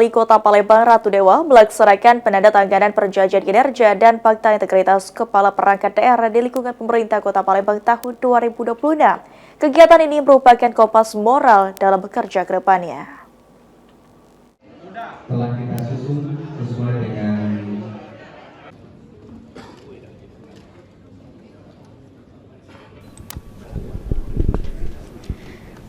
Wali Kota Palembang Ratu Dewa melaksanakan penandatanganan perjanjian kinerja dan fakta integritas kepala perangkat daerah di lingkungan pemerintah Kota Palembang tahun 2026. Kegiatan ini merupakan kompas moral dalam bekerja ke depannya. Telah kita susun sesuai dengan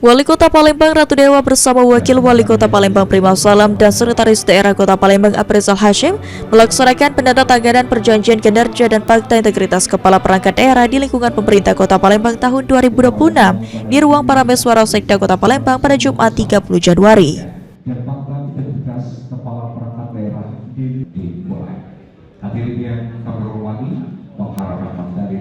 Wali Kota Palembang Ratu Dewa bersama Wakil Wali Kota Palembang Prima Salam dan Sekretaris Daerah Kota Palembang Aprizal Hashim melaksanakan penandatanganan perjanjian kinerja dan fakta integritas kepala perangkat daerah di lingkungan pemerintah Kota Palembang tahun 2026 di ruang Parameswara Sekda Kota Palembang pada Jumat 30 Januari. dan fakta integritas kepala perangkat daerah dimulai. Hadirin yang kami hormati, mengharapkan dari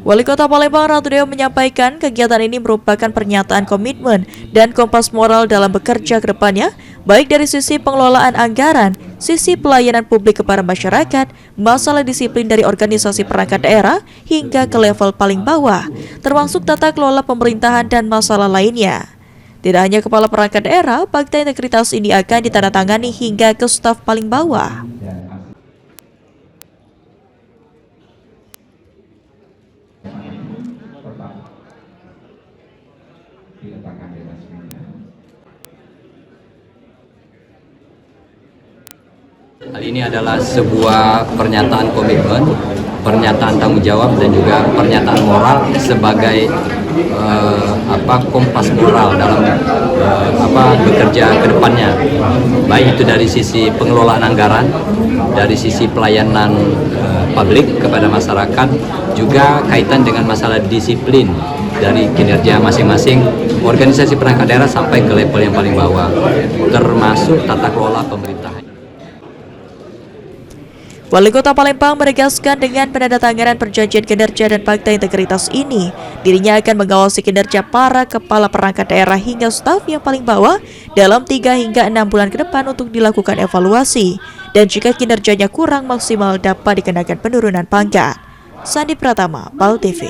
Wali Kota Palembang Ratu Dewa menyampaikan kegiatan ini merupakan pernyataan komitmen dan kompas moral dalam bekerja ke depannya, baik dari sisi pengelolaan anggaran, sisi pelayanan publik kepada masyarakat, masalah disiplin dari organisasi perangkat daerah, hingga ke level paling bawah, termasuk tata kelola pemerintahan dan masalah lainnya. Tidak hanya kepala perangkat daerah, fakta integritas ini akan ditandatangani hingga ke staf paling bawah. Hal ini adalah sebuah pernyataan komitmen, pernyataan tanggung jawab dan juga pernyataan moral sebagai kompas moral dalam bekerja ke depannya. Baik itu dari sisi pengelolaan anggaran, dari sisi pelayanan publik kepada masyarakat, juga kaitan dengan masalah disiplin dari kinerja masing-masing organisasi perangkat daerah sampai ke level yang paling bawah, termasuk tata kelola pemerintahan. Wali Kota Palembang menegaskan dengan penandatanganan perjanjian kinerja dan fakta integritas ini, dirinya akan mengawasi kinerja para kepala perangkat daerah hingga staf yang paling bawah dalam 3 hingga 6 bulan ke depan untuk dilakukan evaluasi, dan jika kinerjanya kurang maksimal dapat dikenakan penurunan pangkat. Sandi Pratama, PAL TV.